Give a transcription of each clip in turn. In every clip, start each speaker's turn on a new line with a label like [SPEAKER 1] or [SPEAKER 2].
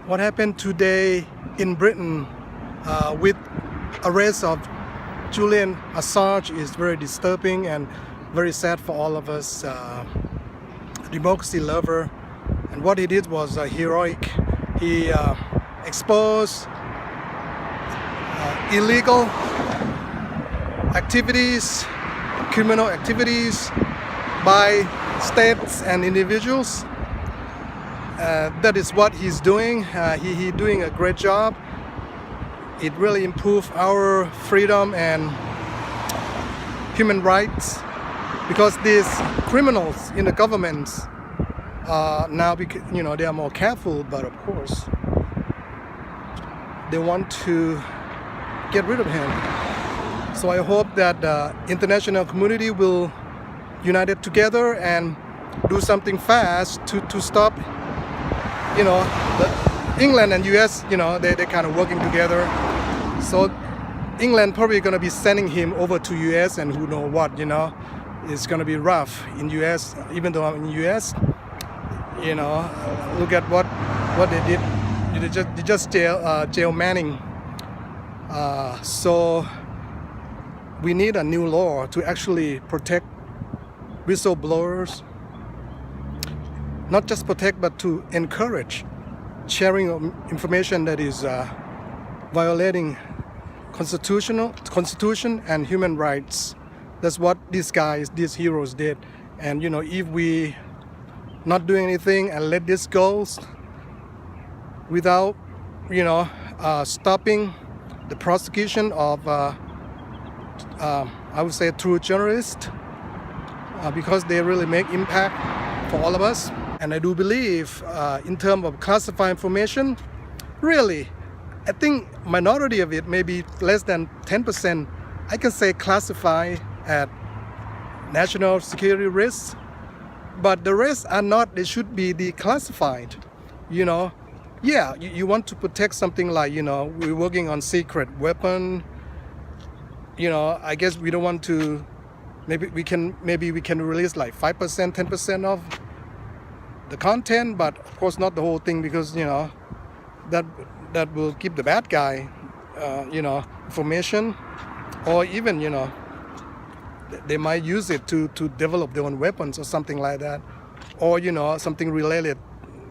[SPEAKER 1] What happened today in Britain with arrest of Julian Assange is very disturbing and very sad for all of us democracy lover. And what he did was heroic. He exposed illegal activities, criminal activities by states and individuals. That is what he's doing. He's doing a great job. It really improved our freedom and human rights, because these criminals in the government now, they are more careful, but of course they want to get rid of him. So I hope that the international community will unite together and do something fast to stop. England and US, they're kind of working together. So England probably going to be sending him over to US, and who know what, it's going to be rough in US. Even though I'm in US, look at what they did. They just jail Manning. So we need a new law to actually protect whistleblowers. Not just protect, but to encourage sharing of information that is violating constitution and human rights. That's what these heroes did. And if we not doing anything and let this go without stopping the prosecution of I would say true journalists, because they really make impact for all of us. And I do believe in terms of classified information, really, I think minority of it, maybe less than 10%, I can say classify at national security risks, but the rest are not. They should be declassified. Yeah, you want to protect something like, we're working on secret weapon. I guess we don't want to, maybe we can release like 5%, 10% of the content, but of course not the whole thing, because that will give the bad guy information, or even they might use it to develop their own weapons or something like that, or something related,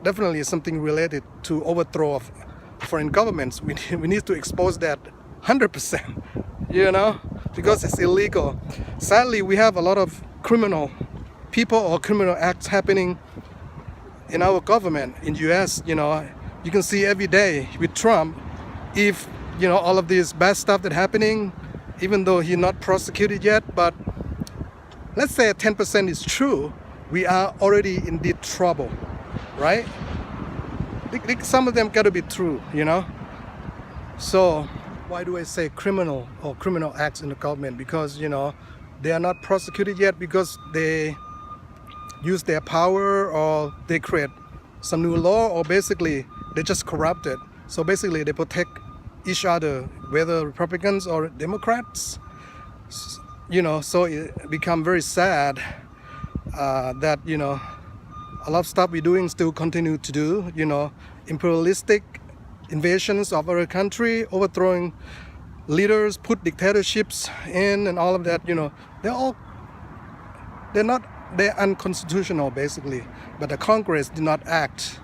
[SPEAKER 1] definitely something related to overthrow of foreign governments. We need to expose that 100%, because it's illegal. Sadly, we have a lot of criminal people or criminal acts happening in our government in US. You can see every day with Trump, if all of this bad stuff that's happening, even though he's not prosecuted yet, but let's say 10% is true, we are already in deep trouble, right? Some of them got to be true, So why do I say criminal or criminal acts in the government? Because they are not prosecuted yet, because they use their power, or they create some new law, or basically they just corrupted. So basically they protect each other, whether Republicans or Democrats. So it become very sad that a lot of stuff we're doing still continue to do. Imperialistic invasions of our country, overthrowing leaders, put dictatorships in, and all of that. They're unconstitutional basically, but the Congress did not act,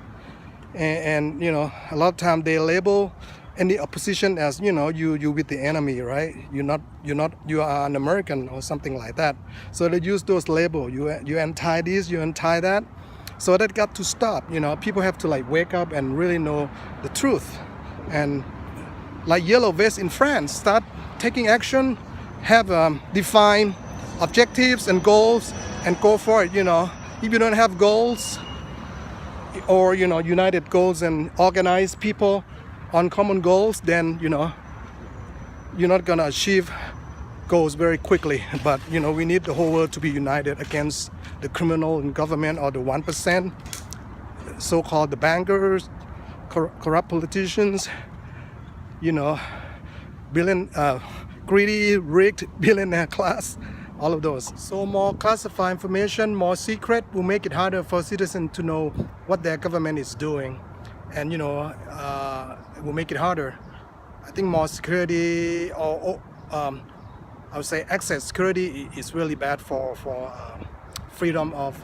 [SPEAKER 1] and a lot of time they label any opposition as you with the enemy, right? You are an American or something like that. So they use those labels. You anti this, you anti that. So that got to stop. People have to wake up and really know the truth, and like Yellow Vest in France, start taking action, have defined objectives and goals, and go for it. If you don't have goals, or united goals and organize people on common goals, then you're not gonna achieve goals very quickly. But we need the whole world to be united against the criminal in government, or the 1%, so-called the bankers, corrupt politicians, greedy, rigged billionaire class. All of those. So more classified information, more secret, will make it harder for citizens to know what their government is doing. and it will make it harder. I think more security or I would say excess security is really bad for freedom of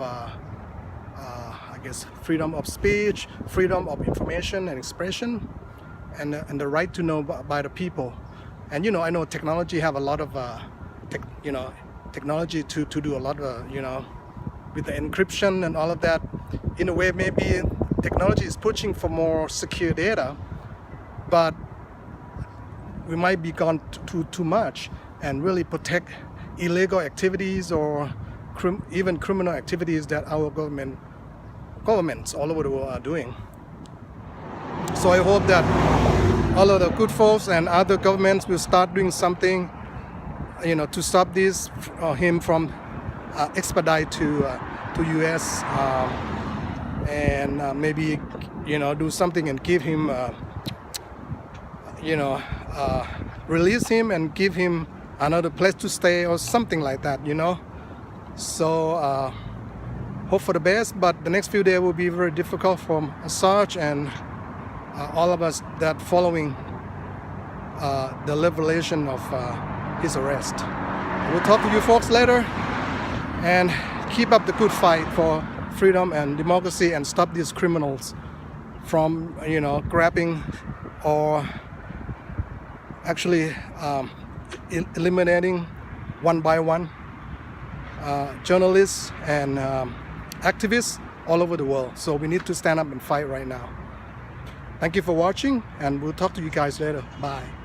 [SPEAKER 1] freedom of speech, freedom of information and expression, and the right to know by the people. And I know technology have a lot of technology to do a lot of with the encryption and all of that. In a way, maybe technology is pushing for more secure data, but we might be gone too much and really protect illegal activities or even criminal activities that our governments all over the world are doing. So I hope that all of the good folks and other governments will start doing something, to stop this him from expedite to U.S. And maybe do something and give him release him and give him another place to stay or something like that. So hope for the best, but the next few days will be very difficult for Assange and all of us that following the revelation of his arrest. We'll talk to you folks later, and keep up the good fight for freedom and democracy and stop these criminals from grabbing or actually eliminating one by one journalists and activists all over the world. So we need to stand up and fight right now. Thank you for watching, and we'll talk to you guys later. Bye.